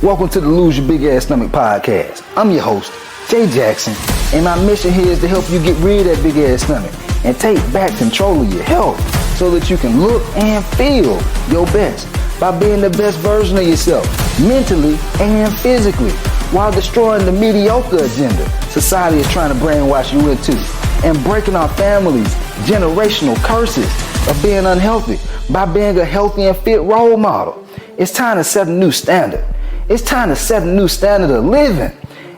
Welcome to the Lose Your Big Ass Stomach podcast. I'm your host, Jay Jackson, and my mission here is to help you get rid of that big ass stomach and take back control of your health so that you can look and feel your best by being the best version of yourself, mentally and physically, while destroying the mediocre agenda society is trying to brainwash you into, and breaking our families' generational curses of being unhealthy by being a healthy and fit role model. It's time to set a new standard. It's time to set a new standard of living.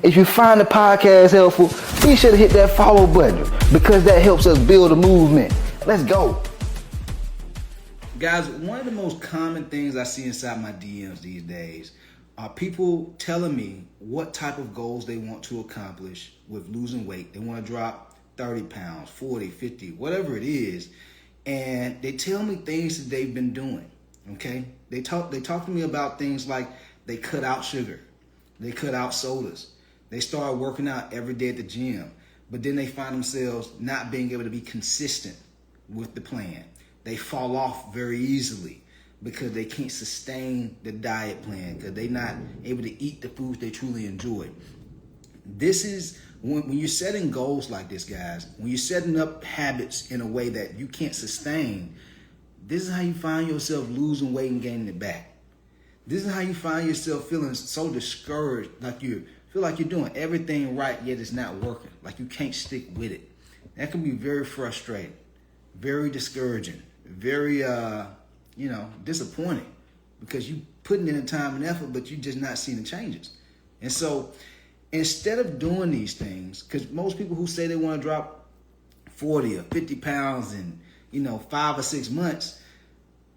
If you find the podcast helpful, be sure to hit that follow button because that helps us build a movement. Let's go. Guys, one of the most common things I see inside my DMs these days are people telling me what type of goals they want to accomplish with losing weight. They want to drop 30 pounds, 40, 50, whatever it is. And they tell me things that they've been doing, okay? They talk to me about things like they cut out sugar, they cut out sodas, they start working out every day at the gym, but then they find themselves not being able to be consistent with the plan. They fall off very easily because they can't sustain the diet plan, because they're not able to eat the foods they truly enjoy. This is when you're setting goals like this, guys, when you're setting up habits in a way that you can't sustain, this is how you find yourself losing weight and gaining it back. This is how you find yourself feeling so discouraged, like you feel like you're doing everything right, yet it's not working, like you can't stick with it. That can be very frustrating, very discouraging, very, disappointing, because you putting in the time and effort, but you're just not seeing the changes. And so instead of doing these things, because most people who say they want to drop 40 or 50 pounds in, 5 or 6 months,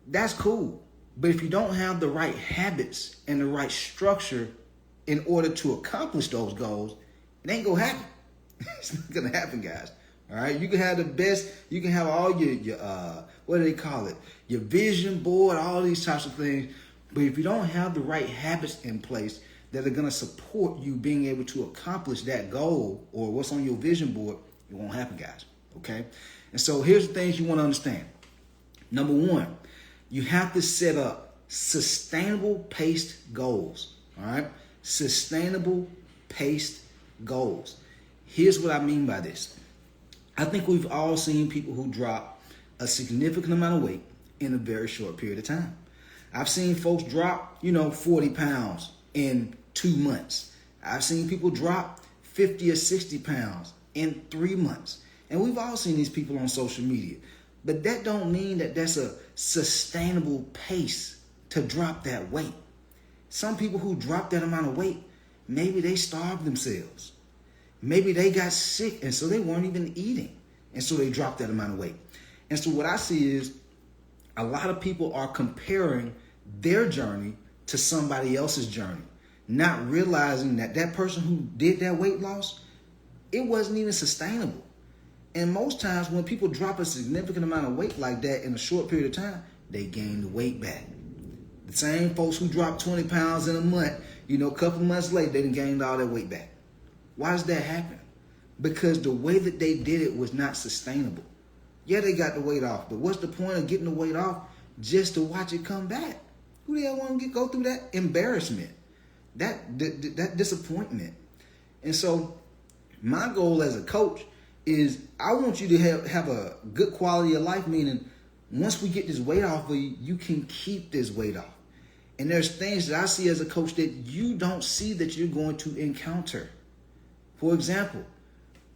that's cool. But if you don't have the right habits and the right structure in order to accomplish those goals, it ain't gonna happen. It's not gonna happen, guys. All right, you can have the best, you can have all your what do they call it? Your vision board, all these types of things. But if you don't have the right habits in place that are gonna support you being able to accomplish that goal or what's on your vision board, it won't happen, guys. Okay? And so here's the things you want to understand. Number one, you have to set up sustainable paced goals. All right? Sustainable paced goals. Here's what I mean by this. I think we've all seen people who drop a significant amount of weight in a very short period of time. I've seen folks drop, 40 pounds in 2 months. I've seen people drop 50 or 60 pounds in 3 months. And we've all seen these people on social media. But that don't mean that that's a sustainable pace to drop that weight. Some people who drop that amount of weight, maybe they starved themselves. Maybe they got sick and so they weren't even eating. And so they dropped that amount of weight. And so what I see is a lot of people are comparing their journey to somebody else's journey, not realizing that that person who did that weight loss, it wasn't even sustainable. And most times when people drop a significant amount of weight like that in a short period of time, they gain the weight back. The same folks who dropped 20 pounds in a month, a couple months later, they done gained all that weight back. Why does that happen? Because the way that they did it was not sustainable. Yeah, they got the weight off, but what's the point of getting the weight off just to watch it come back? Who the hell want to go through that embarrassment, that disappointment? And so my goal as a coach is I want you to have a good quality of life, meaning once we get this weight off of you, you can keep this weight off. And there's things that I see as a coach that you don't see that you're going to encounter. For example,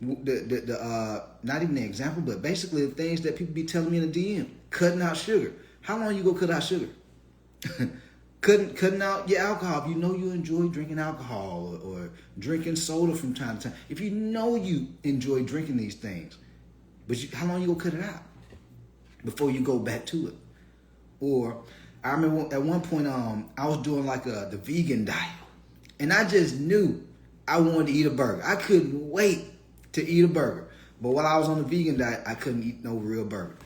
not even an example, but basically the things that people be telling me in the DM, cutting out sugar. How long you gonna cut out sugar? Cutting out your alcohol. If you know you enjoy drinking alcohol or drinking soda from time to time, if you know you enjoy drinking these things, but how long you gonna cut it out before you go back to it? Or I remember at one point I was doing like the vegan diet, and I just knew I wanted to eat a burger. I couldn't wait to eat a burger. But while I was on the vegan diet, I couldn't eat no real burger.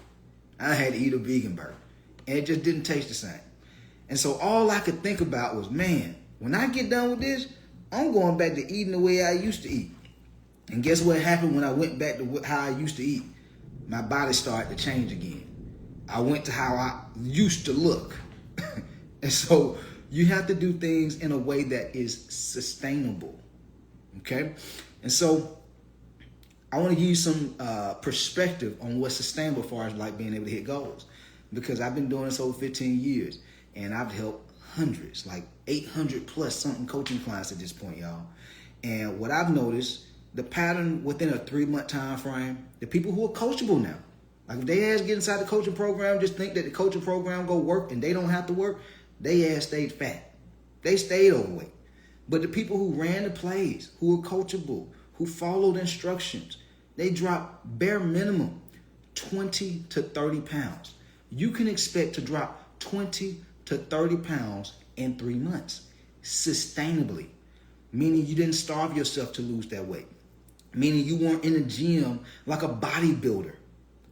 I had to eat a vegan burger, and it just didn't taste the same. And so all I could think about was, man, when I get done with this, I'm going back to eating the way I used to eat. And guess what happened when I went back to how I used to eat? My body started to change again. I went to how I used to look. And so You have to do things in a way that is sustainable. Okay? And so I want to give you some perspective on what's sustainable as far as like being able to hit goals. Because I've been doing this over 15 years and I've helped hundreds, like 800 plus something coaching clients at this point, y'all. And what I've noticed, the pattern within a 3-month time frame, the people who are coachable now, like if they ass get inside the coaching program, just think that the coaching program go work and they don't have to work, they ass stayed fat. They stayed overweight. But the people who ran the plays, who were coachable, who followed instructions, they dropped bare minimum 20 to 30 pounds. You can expect to drop 20 to 30 pounds in 3 months, sustainably, meaning you didn't starve yourself to lose that weight, meaning you weren't in the gym like a bodybuilder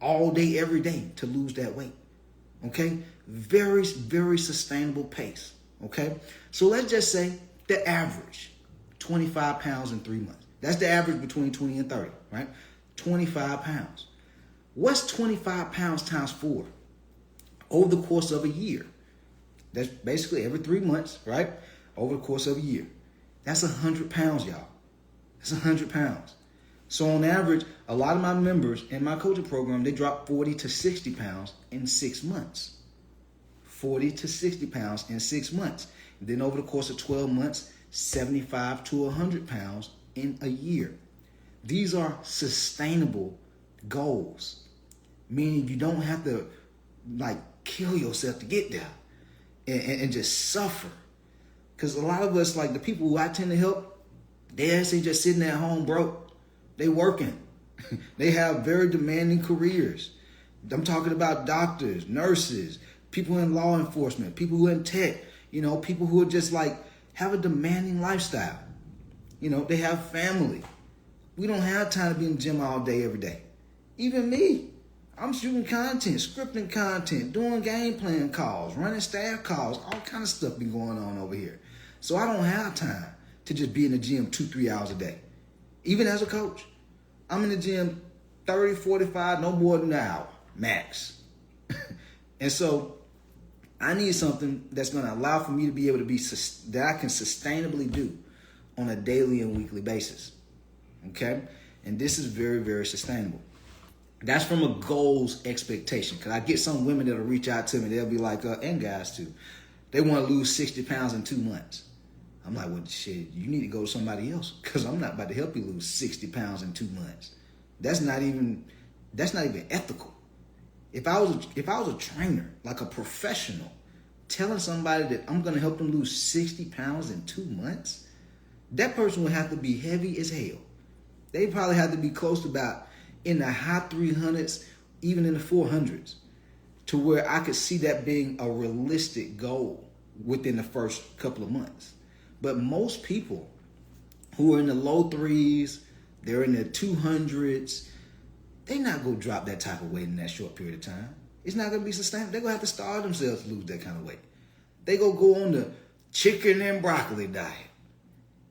all day, every day to lose that weight, okay? Very, very sustainable pace, okay? So let's just say the average, 25 pounds in 3 months. That's the average between 20 and 30, right? 25 pounds. What's 25 pounds times 4? Over the course of a year. That's basically every 3 months, right? Over the course of a year. That's 100 pounds, y'all. That's 100 pounds. So on average, a lot of my members in my coaching program, they drop 40 to 60 pounds in 6 months. 40 to 60 pounds in 6 months. And then over the course of 12 months, 75 to 100 pounds in a year. These are sustainable goals, meaning you don't have to like kill yourself to get there and just suffer. Because a lot of us, like the people who I tend to help, they actually just sitting at home broke. They working. They have very demanding careers. I'm talking about doctors, nurses, people in law enforcement, people who are in tech, you know, people who are just like have a demanding lifestyle. You know, they have family. We don't have time to be in the gym all day, every day. Even me. I'm shooting content, scripting content, doing game plan calls, running staff calls, all kind of stuff been going on over here. So I don't have time to just be in the gym 2-3 hours a day. Even as a coach, I'm in the gym 30, 45, no more than an hour, max. And so I need something that's going to allow for me to be able to be, that I can sustainably do on a daily and weekly basis. Okay? And this is very, very sustainable. That's from a goals expectation. Because I get some women that'll reach out to me. They'll be like, and guys too. They want to lose 60 pounds in 2 months. I'm like, well, shit, you need to go to somebody else. Because I'm not about to help you lose 60 pounds in 2 months. That's not even ethical. If I was a trainer, like a professional, telling somebody that I'm going to help them lose 60 pounds in 2 months, that person would have to be heavy as hell. They probably have to be close to about in the high 300s, even in the 400s, to where I could see that being a realistic goal within the first couple of months. But most people who are in the low 3s, they're in the 200s, they're not going to drop that type of weight in that short period of time. It's not going to be sustainable. They're going to have to starve themselves to lose that kind of weight. They're going to go on the chicken and broccoli diet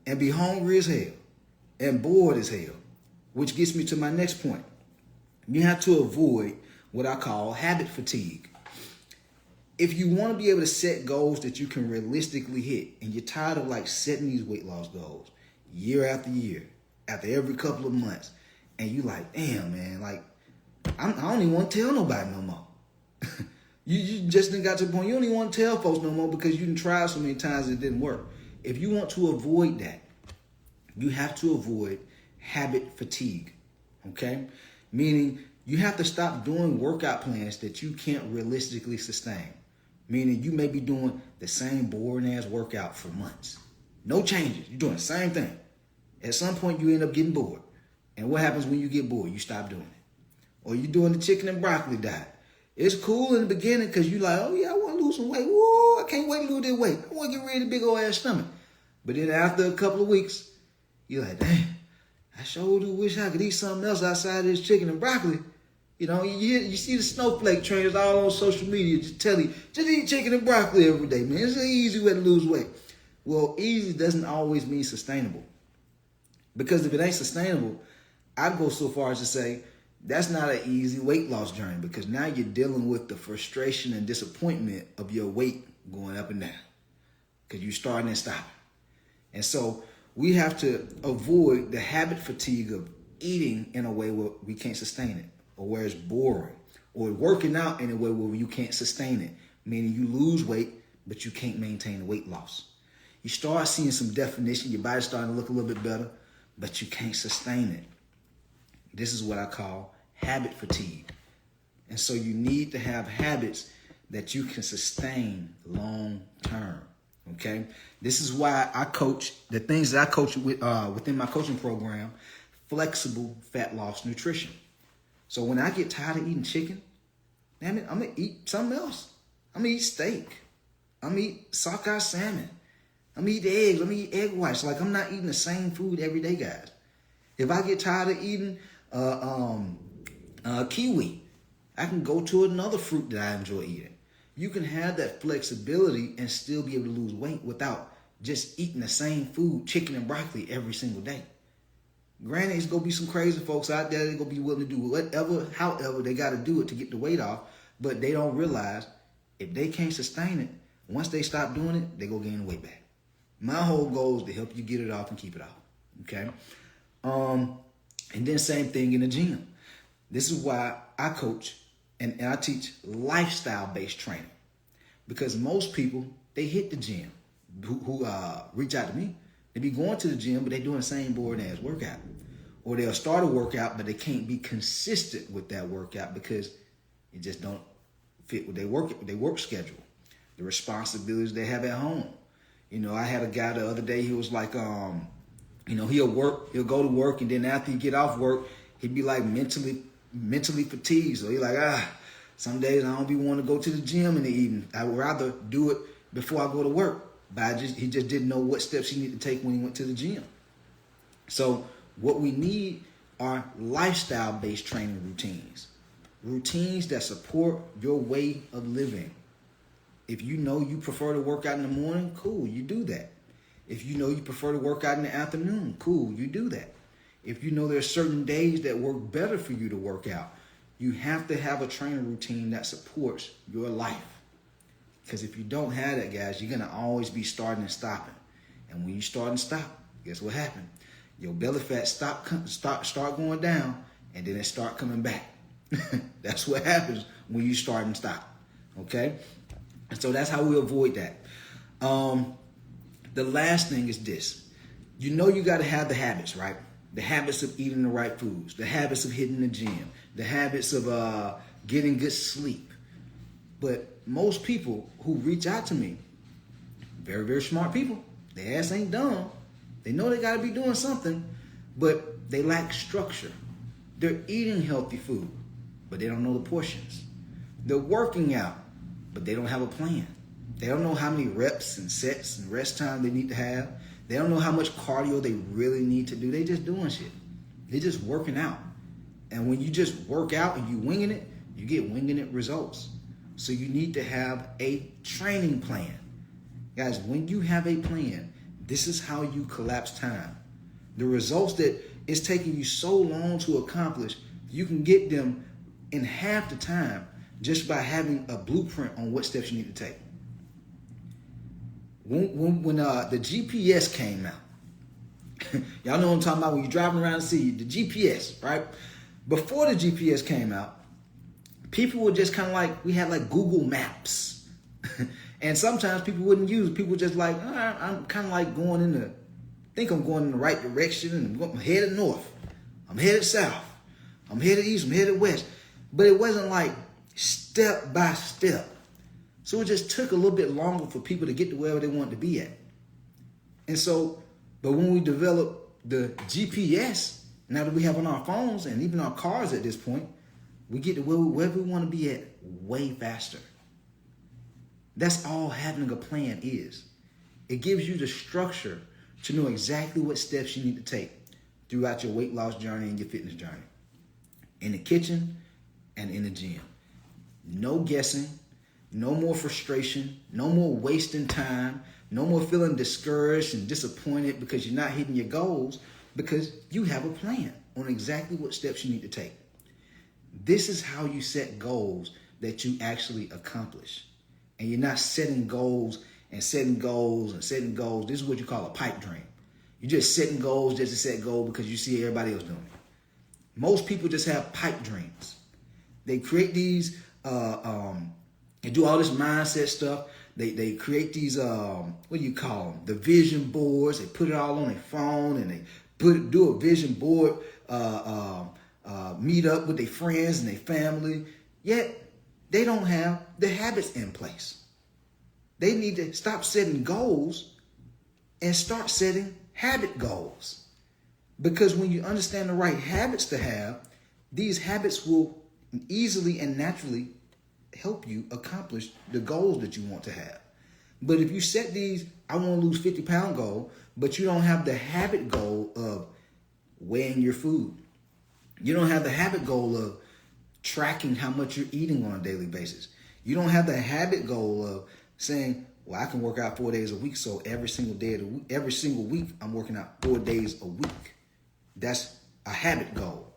and be hungry as hell and bored as hell, which gets me to my next point. You have to avoid what I call habit fatigue. If you want to be able to set goals that you can realistically hit, and you're tired of like setting these weight loss goals year after year, after every couple of months, and you like, damn, man, like, I don't even want to tell nobody no more. you just got to the point, you don't even want to tell folks no more because you done tried so many times it didn't work. If you want to avoid that, you have to avoid habit fatigue, okay? Meaning you have to stop doing workout plans that you can't realistically sustain. Meaning you may be doing the same boring ass workout for months. No changes. You're doing the same thing. At some point you end up getting bored. And what happens when you get bored? You stop doing it. Or you're doing the chicken and broccoli diet. It's cool in the beginning because you're like, oh yeah, I want to lose some weight. Whoa, I can't wait to lose that weight. I want to get rid of the big old ass stomach. But then after a couple of weeks, you're like, damn, I sure do wish I could eat something else outside of this chicken and broccoli. You know, you see the snowflake trainers all on social media just tell you, just eat chicken and broccoli every day, man. It's an easy way to lose weight. Well, easy doesn't always mean sustainable. Because if it ain't sustainable, I'd go so far as to say that's not an easy weight loss journey, because now you're dealing with the frustration and disappointment of your weight going up and down. because you're starting and stopping. And so we have to avoid the habit fatigue of eating in a way where we can't sustain it, or where it's boring, or working out in a way where you can't sustain it, meaning you lose weight, but you can't maintain the weight loss. You start seeing some definition, your body's starting to look a little bit better, but you can't sustain it. This is what I call habit fatigue. And so you need to have habits that you can sustain long term. Okay, this is why I coach the things that I coach with within my coaching program, flexible fat loss nutrition. So when I get tired of eating chicken, damn it, I'm gonna eat something else. I'm gonna eat steak. I'm gonna eat sockeye salmon. I'm gonna eat eggs. I'm gonna eat egg whites. Like, I'm not eating the same food every day, guys. If I get tired of eating kiwi, I can go to another fruit that I enjoy eating. You can have that flexibility and still be able to lose weight without just eating the same food, chicken and broccoli, every single day. Granted, it's going to be some crazy folks out there that are going to be willing to do whatever, however they got to do it to get the weight off, but they don't realize if they can't sustain it, once they stop doing it, they go gain the weight back. My whole goal is to help you get it off and keep it off, okay? And then same thing in the gym. This is why I coach and I teach lifestyle-based training, because most people, they hit the gym who reach out to me. They be going to the gym, but they doing the same boring ass workout. Or they'll start a workout, but they can't be consistent with that workout because it just don't fit with their work schedule, the responsibilities they have at home. You know, I had a guy the other day, he was like, he'll go to work, and then after he get off work, he'd be like mentally fatigued. So he's like, some days I don't be wanting to go to the gym in the evening. I would rather do it before I go to work. But he just didn't know what steps he needed to take when he went to the gym. So what we need are lifestyle-based training routines. Routines that support your way of living. If you know you prefer to work out in the morning, cool, you do that. If you know you prefer to work out in the afternoon, cool, you do that. If you know there's certain days that work better for you to work out, you have to have a training routine that supports your life. Because if you don't have that, guys, you're going to always be starting and stopping. And when you start and stop, guess what happened? Your belly fat start going down, and then it start coming back. That's what happens when you start and stop. Okay? And so that's how we avoid that. The last thing is this. You know you got to have the habits, right? The habits of eating the right foods, the habits of hitting the gym, the habits of getting good sleep. But most people who reach out to me, very, very smart people, their ass ain't dumb. They know they got to be doing something, but they lack structure. They're eating healthy food, but they don't know the portions. They're working out, but they don't have a plan. They don't know how many reps and sets and rest time they need to have. They don't know how much cardio they really need to do. They just doing shit. They're just working out. And when you just work out and you winging it, you get winging it results. So you need to have a training plan. Guys, when you have a plan, this is how you collapse time. The results that it's taking you so long to accomplish, you can get them in half the time just by having a blueprint on what steps you need to take. When the GPS came out, y'all know what I'm talking about, when you're driving around the city, the GPS, right? Before the GPS came out, people were just kind of like, we had like Google Maps. And sometimes people wouldn't use it. People were just like, I'm kind of like I'm going in the right direction, and I'm headed north. I'm headed south. I'm headed east. I'm headed west. But it wasn't like step by step. So it just took a little bit longer for people to get to wherever they wanted to be at. And so, but when we developed the GPS, now that we have on our phones and even our cars at this point, we get to wherever we want to be at way faster. That's all having a plan is. It gives you the structure to know exactly what steps you need to take throughout your weight loss journey and your fitness journey. In the kitchen and in the gym. No guessing, no more frustration, no more wasting time, no more feeling discouraged and disappointed because you're not hitting your goals, because you have a plan on exactly what steps you need to take. This is how you set goals that you actually accomplish. And you're not setting goals and setting goals. This is what you call a pipe dream. You're just setting goals just to set goals because you see everybody else doing it. Most people just have pipe dreams. They create these, they do all this mindset stuff. They create these, what do you call them? The vision boards. They put it all on their phone, and they do a vision board, meet up with their friends and their family. Yet they don't have the habits in place. They need to stop setting goals and start setting habit goals. Because when you understand the right habits to have, these habits will easily and naturally help you accomplish the goals that you want to have. But if you set these, I want to lose 50-pound goal, but you don't have the habit goal of weighing your food. You don't have the habit goal of tracking how much you're eating on a daily basis. You don't have the habit goal of saying, well, I can work out 4 days a week, so every single week, I'm working out 4 days a week. That's a habit goal.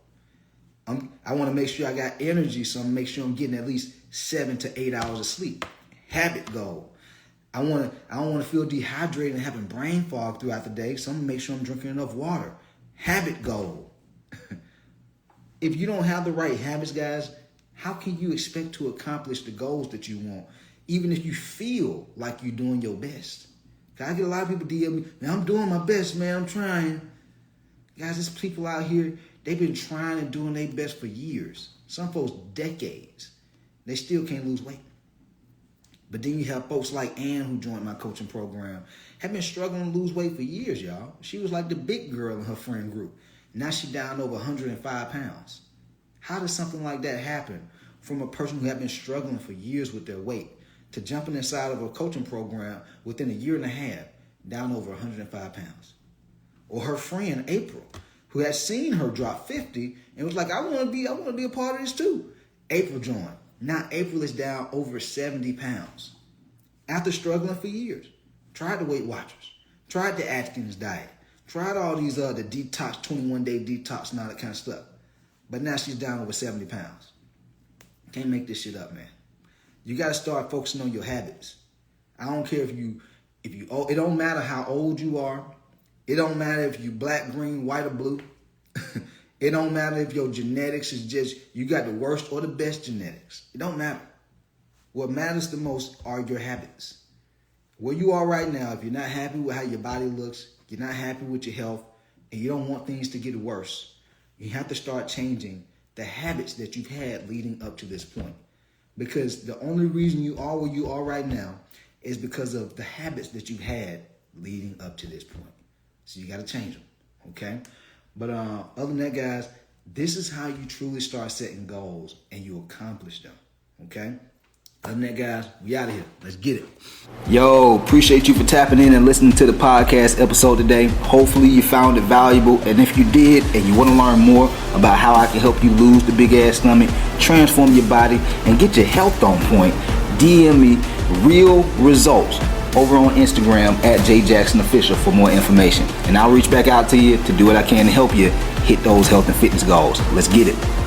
I want to make sure I got energy, so I'm going to make sure I'm getting at least 7 to 8 hours of sleep. Habit goal. I don't want to feel dehydrated and having brain fog throughout the day, so I'm going to make sure I'm drinking enough water. Habit goal. If you don't have the right habits, guys, how can you expect to accomplish the goals that you want, even if you feel like you're doing your best? I get a lot of people DM me, man, I'm doing my best, man, I'm trying. Guys, there's people out here, they've been trying and doing their best for years. Some folks, decades. They still can't lose weight. But then you have folks like Ann, who joined my coaching program, have been struggling to lose weight for years, y'all. She was like the big girl in her friend group. Now she's down over 105 pounds. How does something like that happen from a person who had been struggling for years with their weight to jumping inside of a coaching program within a year and a half, down over 105 pounds? Or her friend April, who had seen her drop 50 and was like, I want to be a part of this too. April joined. Now April is down over 70 pounds after struggling for years. Tried the Weight Watchers, tried the Atkins diet, tried all these the detox, 21-day detox and all that kind of stuff. But now she's down over 70 pounds. Can't make this shit up, man. You got to start focusing on your habits. I don't care if you, it don't matter how old you are. It don't matter if you black, green, white, or blue. It don't matter if your genetics is just, you got the worst or the best genetics. It don't matter. What matters the most are your habits. Where you are right now, if you're not happy with how your body looks, you're not happy with your health, and you don't want things to get worse, you have to start changing the habits that you've had leading up to this point. Because the only reason you are where you are right now is because of the habits that you've had leading up to this point. So you got to change them, okay? But other than that, guys, this is how you truly start setting goals and you accomplish them, okay? Other than that, guys, we out of here. Let's get it. Yo, appreciate you for tapping in and listening to the podcast episode today. Hopefully you found it valuable. And if you did and you want to learn more about how I can help you lose the big ass stomach, transform your body, and get your health on point, DM me real results over on Instagram at JJacksonOfficial for more information. And I'll reach back out to you to do what I can to help you hit those health and fitness goals. Let's get it.